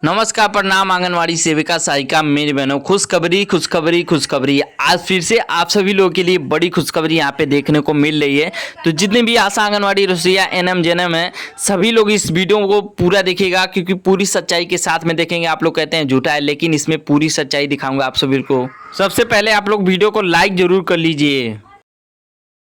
नमस्कार, प्रणाम। आंगनवाड़ी सेविका सहायिका मेरी बहनों, खुशखबरी खुशखबरी खुशखबरी। आज फिर से आप सभी लोगों के लिए बड़ी खुशखबरी यहाँ पे देखने को मिल रही है। तो जितने भी आशा आंगनवाड़ी रसोइया एनएम जेएनएम है, सभी लोग इस वीडियो को पूरा देखिएगा, क्योंकि पूरी सच्चाई के साथ में देखेंगे। आप लोग कहते हैं झूठा है, लेकिन इसमें पूरी सच्चाई दिखाऊंगा आप सभी को। सबसे पहले आप लोग वीडियो को लाइक जरूर कर लीजिए।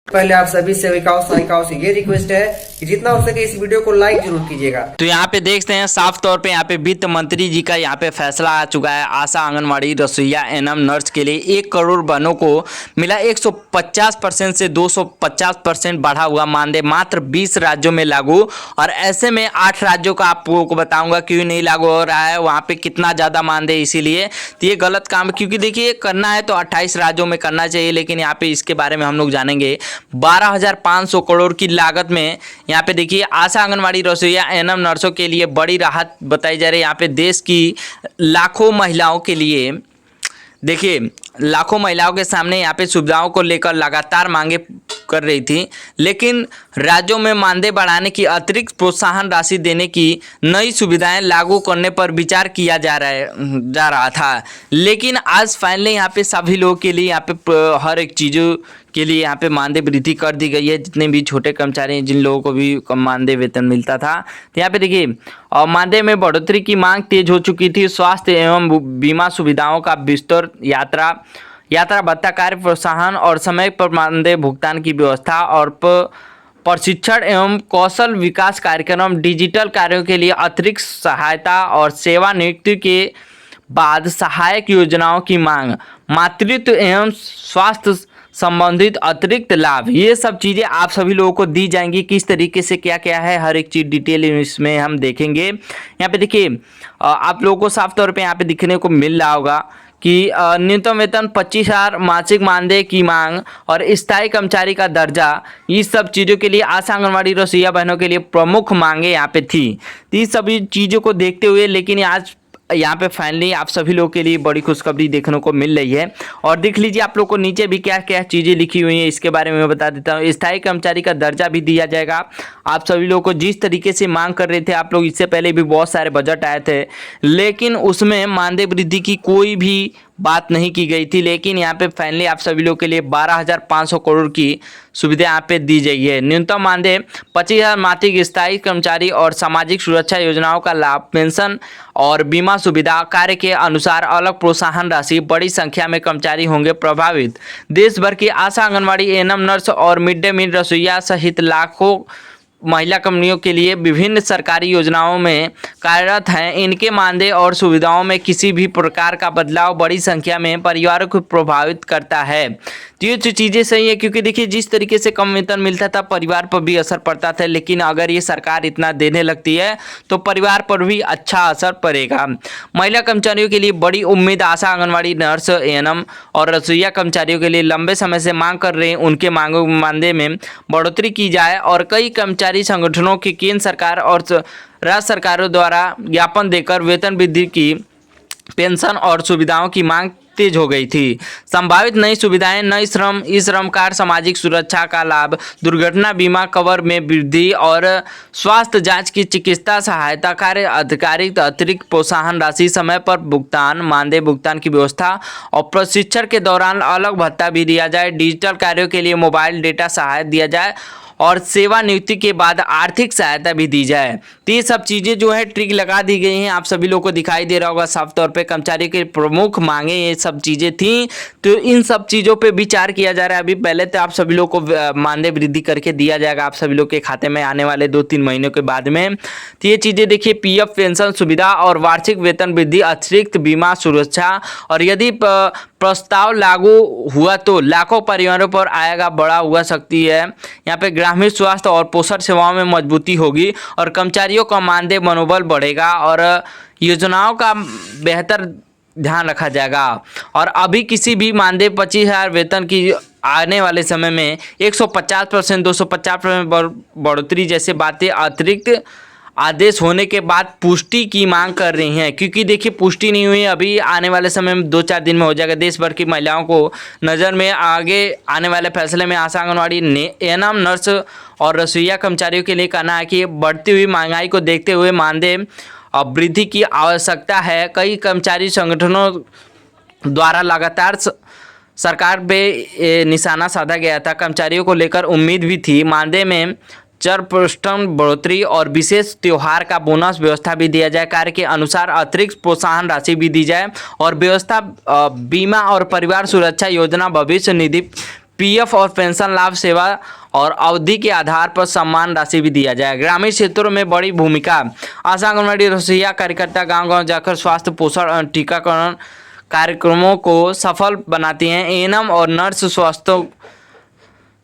पहले आप सभी सेविकाओं सहायिकाओं से ये रिक्वेस्ट है कि जितना हो सके इस वीडियो को लाइक जरूर कीजिएगा। तो यहाँ पे देखते हैं साफ तौर पे यहाँ पे वित्त मंत्री जी का यहाँ पे फैसला आ चुका है। आशा आंगनवाड़ी रसोइया एनएम नर्स के लिए 1 करोड़ बहनों को मिला 150% से 250% बढ़ा हुआ मानदेय, मात्र 20 राज्यों में लागू। और ऐसे में 8 राज्यों का आप लोगों को बताऊंगा क्यों नहीं लागू हो रहा है, वहाँ पे कितना ज़्यादा मानदेय। इसीलिए तो ये गलत काम, क्योंकि देखिए करना है तो 28 राज्यों में करना चाहिए, लेकिन यहाँ पे इसके बारे में हम लोग जानेंगे। 12,500 करोड़ की लागत में यहाँ पे देखिए आशा आंगनवाड़ी रसोइया एनएम नर्सों के लिए बड़ी राहत बताई जा रही है। यहाँ पे देश की लाखों महिलाओं के लिए देखिए, लाखों महिलाओं के सामने यहाँ पे सुविधाओं को लेकर लगातार मांगे कर रही थी, लेकिन राज्यों में मानदेय बढ़ाने की अतिरिक्त प्रोत्साहन राशि देने की नई सुविधाएं लागू करने पर विचार किया जा रहा था। लेकिन आज फाइनली यहाँ पे सभी लोगों के लिए यहाँ पे हर एक चीज़ों के लिए यहाँ पे मानदेय वृद्धि कर दी गई है। जितने भी छोटे कर्मचारी हैं, जिन लोगों को भी कम मानदेय वेतन मिलता था, तो यहाँ पे देखिए मानदेय में बढ़ोतरी की मांग तेज हो चुकी थी। स्वास्थ्य एवं बीमा सुविधाओं का विस्तार, यात्रा भत्ता, कार्य प्रोत्साहन और समय पर मानदेय भुगतान की व्यवस्था और प्रशिक्षण एवं कौशल विकास कार्यक्रम, डिजिटल कार्यों के लिए अतिरिक्त सहायता और सेवानिवृत्ति के बाद सहायक योजनाओं की मांग, मातृत्व एवं स्वास्थ्य संबंधित अतिरिक्त लाभ, ये सब चीज़ें आप सभी लोगों को दी जाएंगी। किस तरीके से क्या क्या है, हर एक चीज़ डिटेल इसमें हम देखेंगे। यहाँ पे देखिए आप लोगों को साफ तौर पे यहाँ पे दिखने को मिल रहा होगा कि न्यूनतम वेतन 25,000, मासिक मानदेय की मांग और स्थायी कर्मचारी का दर्जा, इस सब चीज़ों के लिए आशा आंगनवाड़ी रसोइया बहनों के लिए प्रमुख मांगे यहाँ पे थी। तो इस सभी चीज़ों को देखते हुए लेकिन आज यहाँ पे फाइनली आप सभी लोगों के लिए बड़ी खुशखबरी देखने को मिल रही है। और देख लीजिए आप लोग को नीचे भी क्या क्या चीज़ें लिखी हुई हैं, इसके बारे में मैं बता देता हूँ। स्थायी कर्मचारी का दर्जा भी दिया जाएगा। आप सभी लोगों को जिस तरीके से मांग कर रहे थे, आप लोग इससे पहले भी बहुत सारे बजट आए थे, लेकिन उसमें मानदेय वृद्धि की कोई भी बात नहीं की गई थी। लेकिन यहाँ पे फाइनली आप सभी लोगों के लिए 12,500 करोड़ की सुविधा यहाँ पे दी गई है। न्यूनतम मानदेय 25,000, मासिक स्थायी कर्मचारी और सामाजिक सुरक्षा योजनाओं का लाभ, पेंशन और बीमा सुविधा, कार्य के अनुसार अलग प्रोत्साहन राशि, बड़ी संख्या में कर्मचारी होंगे प्रभावित। देश भर की आशा आंगनवाड़ी एएनएम नर्स और मिड डे मील रसोइया सहित लाखों महिला कंपनियों के लिए विभिन्न सरकारी योजनाओं में कार्यरत हैं। इनके मानदेय और सुविधाओं में किसी भी प्रकार का बदलाव बड़ी संख्या में परिवारों को प्रभावित करता है। तो ये चीज़ें सही है, क्योंकि देखिए जिस तरीके से कम वेतन मिलता था परिवार पर भी असर पड़ता था, लेकिन अगर ये सरकार इतना देने लगती है तो परिवार पर भी अच्छा असर पड़ेगा। महिला कर्मचारियों के लिए बड़ी उम्मीद, आशा आंगनवाड़ी नर्स एएनएम और रसोइया कर्मचारियों के लिए लंबे समय से मांग कर रहे हैं उनके मानदेय में बढ़ोतरी की जाए। और कई कर्मचारी संगठनों की केंद्र सरकार और राज्य सरकारों द्वारा ज्ञापन देकर वेतन वृद्धि की, पेंशन और सुविधाओं की मांग तेज हो गई थी। संभावित नई सुविधाएं, नई ई श्रम कार्ड, सामाजिक सुरक्षा का लाभ, दुर्घटना बीमा कवर में वृद्धि और स्वास्थ्य जांच की चिकित्सा सहायता, कार्य आधिकारिक अतिरिक्त प्रोत्साहन राशि, समय पर भुगतान, मानदेय भुगतान की व्यवस्था और प्रशिक्षण के दौरान अलग भत्ता भी दिया जाए। डिजिटल कार्यों के लिए मोबाइल डेटा सहायता दिया जाए और सेवानिवृत्ति के बाद आर्थिक सहायता भी दी जाए। तो ये सब चीज़ें जो है ट्रिक लगा दी गई हैं। आप सभी लोगों को दिखाई दे रहा होगा साफ तौर पे कर्मचारी के प्रमुख मांगे ये सब चीज़ें थी। तो इन सब चीज़ों पे विचार किया जा रहा है। अभी पहले तो आप सभी लोग को मानदेय वृद्धि करके दिया जाएगा आप सभी लोग के खाते में आने वाले 2-3 महीनों के बाद में। तो ये चीज़ें देखिए, पीएफ, पेंशन सुविधा और वार्षिक वेतन वृद्धि, अतिरिक्त बीमा सुरक्षा, और यदि प्रस्ताव लागू हुआ तो लाखों परिवारों पर आएगा बड़ा हुआ सकती है। यहाँ पे ग्रामीण स्वास्थ्य और पोषण सेवाओं में मजबूती होगी और कर्मचारियों का मानदेय मनोबल बढ़ेगा और योजनाओं का बेहतर ध्यान रखा जाएगा। और अभी किसी भी मानदेय 25,000 वेतन की आने वाले समय में 150%, 250% बढ़ोतरी जैसे बातें अतिरिक्त आदेश होने के बाद पुष्टि की मांग कर रही हैं, क्योंकि देखिए पुष्टि नहीं हुई, अभी आने वाले समय में 2-4 दिन में हो जाएगा। देश भर की महिलाओं को नज़र में आगे आने वाले फैसले में आशा आंगनवाड़ी एएनएम नर्स और रसोइया कर्मचारियों के लिए कहना है कि बढ़ती हुई महंगाई को देखते हुए मानदेय वृद्धि की आवश्यकता है। कई कर्मचारी संगठनों द्वारा लगातार सरकार पे निशाना साधा गया था। कर्मचारियों को लेकर उम्मीद भी थी। मानदेय में 4% बढ़ोतरी और विशेष त्योहार का बोनस व्यवस्था भी दिया जाए। कार्य के अनुसार अतिरिक्त प्रोत्साहन राशि भी दी जाए और व्यवस्था बीमा और परिवार सुरक्षा योजना, भविष्य निधि, पीएफ और पेंशन लाभ, सेवा और अवधि के आधार पर सम्मान राशि भी दिया जाए। ग्रामीण क्षेत्रों में बड़ी भूमिका। आशा, आंगनबाड़ी, रसोइया कार्यकर्ता गांव-गांव जाकर स्वास्थ्य, पोषण और टीकाकरण कार्यक्रमों को सफल बनाती हैं। एएनएम और नर्स स्वास्थ्य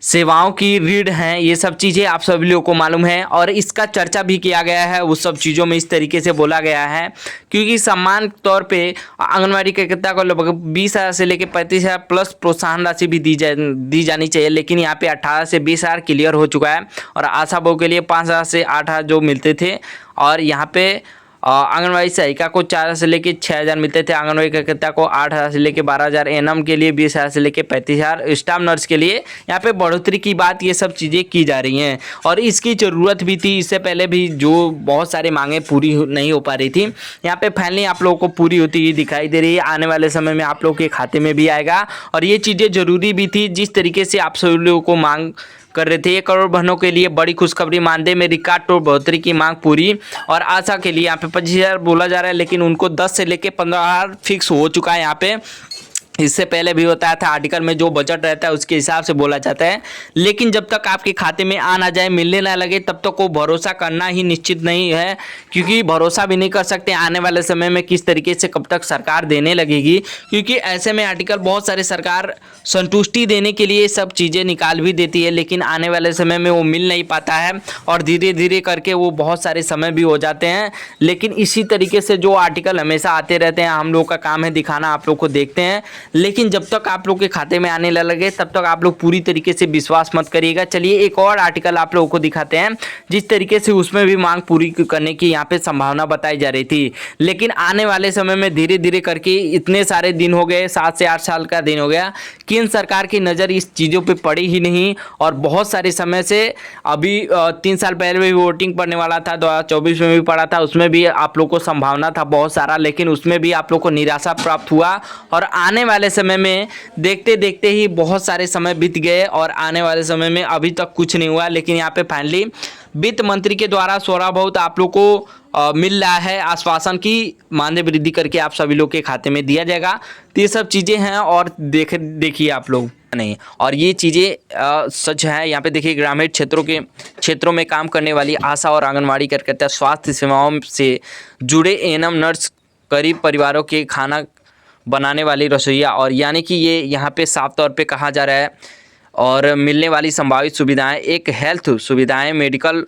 सेवाओं की रीढ़ हैं। ये सब चीज़ें आप सभी लोगों को मालूम है और इसका चर्चा भी किया गया है। उस सब चीज़ों में इस तरीके से बोला गया है क्योंकि सम्मान तौर पे आंगनबाड़ी कार्यकर्ता को लगभग 20,000 से लेकर 35,000 प्लस प्रोत्साहन राशि भी दी जानी चाहिए, लेकिन यहाँ पे 18 से 20,000 क्लियर हो चुका है और आशा बहू के लिए 5,000 से 8,000 जो मिलते थे और यहाँ पे आंगनबाड़ी सहायिका को 4,000 से लेकर 6,000 मिलते थे। आंगनबाड़ी कार्यकर्ता को 8,000 से लेकर 12,000, एएनएम के लिए 20,000 से लेकर 35,000, स्टाफ नर्स के लिए यहाँ पे बढ़ोतरी की बात, ये सब चीज़ें की जा रही हैं और इसकी ज़रूरत भी थी। इससे पहले भी जो बहुत सारी मांगें पूरी नहीं हो पा रही थी, यहाँ पे फाइनली आप लोगों को पूरी होती हुई दिखाई दे रही है। आने वाले समय में आप लोगों के खाते में भी आएगा और ये चीज़ें ज़रूरी भी थी। जिस तरीके से आप सभी लोगों को मांग कर रहे थे, 1 करोड़ बहनों के लिए बड़ी खुशखबरी। मानदेय में रिकॉर्ड तोड़ बढ़ोतरी की मांग पूरी और आशा के लिए यहाँ पे 25,000 बोला जा रहा है, लेकिन उनको 10 से लेकर 15,000 फिक्स हो चुका है। यहाँ पे इससे पहले भी बताया था आर्टिकल में जो बजट रहता है उसके हिसाब से बोला जाता है, लेकिन जब तक आपके खाते में आ ना जाए, मिलने ना लगे, तब तक को भरोसा करना ही निश्चित नहीं है क्योंकि भरोसा भी नहीं कर सकते आने वाले समय में किस तरीके से कब तक सरकार देने लगेगी, क्योंकि ऐसे में आर्टिकल बहुत सारे सरकार संतुष्टि देने के लिए सब चीज़ें निकाल भी देती है, लेकिन आने वाले समय में वो मिल नहीं पाता है और धीरे धीरे करके वो बहुत सारे समय भी हो जाते हैं। लेकिन इसी तरीके से जो आर्टिकल हमेशा आते रहते हैं, हम लोग का काम है दिखाना, आप लोग को देखते हैं, लेकिन जब तक आप लोग के खाते में आने लगे तब तक आप लोग पूरी तरीके से विश्वास मत करिएगा। चलिए एक और आर्टिकल आप लोगों को दिखाते हैं जिस तरीके से उसमें भी मांग पूरी करने की यहाँ पे संभावना बताई जा रही थी, लेकिन आने वाले समय में धीरे धीरे करके इतने सारे दिन हो गए, 7 से 8 साल का दिन हो गया, केंद्र सरकार की नज़र इस चीज़ों पे पड़ी ही नहीं और बहुत सारे समय से अभी 3 साल पहले भी वोटिंग पड़ने वाला था, 2024 में भी पड़ा था, उसमें भी आप लोग को संभावना था बहुत सारा, लेकिन उसमें भी आप लोग को निराशा प्राप्त हुआ और आने वाले समय में देखते देखते ही बहुत सारे समय बीत गए और आने वाले समय में अभी तक कुछ नहीं हुआ। लेकिन यहाँ पे फाइनली वित्त मंत्री के द्वारा थोड़ा बहुत आप लोग को मिल रहा है आश्वासन की मानदेय वृद्धि करके आप सभी लोग के खाते में दिया जाएगा। तो ये सब चीज़ें हैं और देखिए आप लोग नहीं, और ये चीज़ें सच है। यहाँ पे देखिए ग्रामीण क्षेत्रों में काम करने वाली आशा और आंगनवाड़ी कार्यकर्ता, स्वास्थ्य सेवाओं से जुड़े एएनएम, नर्स, गरीब परिवारों के खाना बनाने वाली रसोइया, और यानी कि ये यहाँ पे साफ तौर पे कहा जा रहा है और मिलने वाली संभावित सुविधाएं, एक हेल्थ सुविधाएं, मेडिकल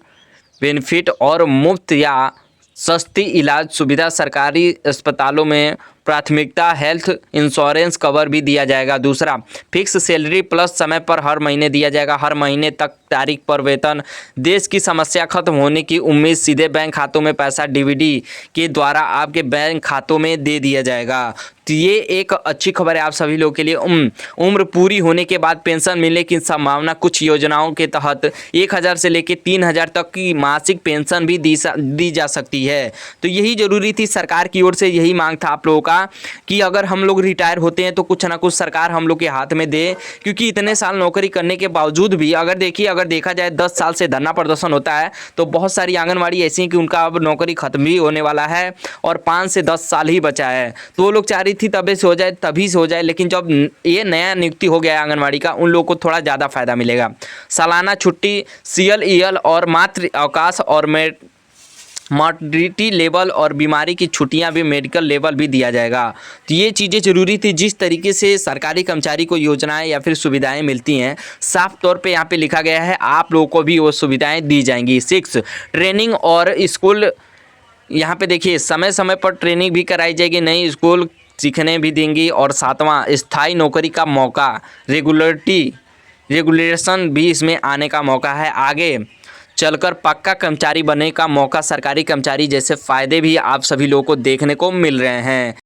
बेनिफिट और मुफ्त या सस्ती इलाज सुविधा, सरकारी अस्पतालों में प्राथमिकता, हेल्थ इंश्योरेंस कवर भी दिया जाएगा। दूसरा, फिक्स सैलरी प्लस समय पर हर महीने दिया जाएगा, हर महीने तक तारीख पर वेतन। देश की समस्या खत्म होने की उम्मीद, सीधे बैंक खातों में पैसा डीबीडी के द्वारा आपके बैंक खातों में दे दिया जाएगा। तो ये एक अच्छी खबर है आप सभी लोगों के लिए। उम्र पूरी होने के बाद पेंशन मिलने की संभावना, कुछ योजनाओं के तहत 1,000 से लेकर 3,000 तक की मासिक पेंशन भी दी जा सकती है। तो यही जरूरी थी, सरकार की ओर से यही मांग था आप लोगों का कि अगर हम लोग रिटायर होते हैं तो कुछ ना कुछ सरकार हम लोग के हाथ में दे, क्योंकि इतने साल नौकरी करने के बावजूद भी अगर देखा जाए 10 साल से धरना प्रदर्शन होता है तो बहुत सारी आंगनवाड़ी ऐसी हैं कि उनका अब नौकरी खत्म भी होने वाला है और 5 से 10 साल ही बचा है। तो वो लोग चाह रही थी तभी से हो जाए, लेकिन जब ये नया नियुक्ति हो गया है आंगनवाड़ी का, उन लोगों को थोड़ा ज़्यादा फायदा मिलेगा। सालाना छुट्टी, CLEL और मातृ अवकाश और मॉर्टिलिटी लेवल और बीमारी की छुट्टियां भी, मेडिकल लेवल भी दिया जाएगा। तो ये चीज़ें ज़रूरी थी। जिस तरीके से सरकारी कर्मचारी को योजनाएं या फिर सुविधाएं मिलती हैं, साफ तौर पे यहाँ पे लिखा गया है आप लोगों को भी वो सुविधाएं दी जाएंगी। 6, ट्रेनिंग और स्कूल, यहाँ पे देखिए समय समय पर ट्रेनिंग भी कराई जाएगी, नई स्कूल सीखने भी देंगी। और 7वां, स्थायी नौकरी का मौका, रेगुलेशन भी इसमें आने का मौका है। आगे चलकर पक्का कर्मचारी बनने का मौका, सरकारी कर्मचारी जैसे फ़ायदे भी आप सभी लोगों को देखने को मिल रहे हैं।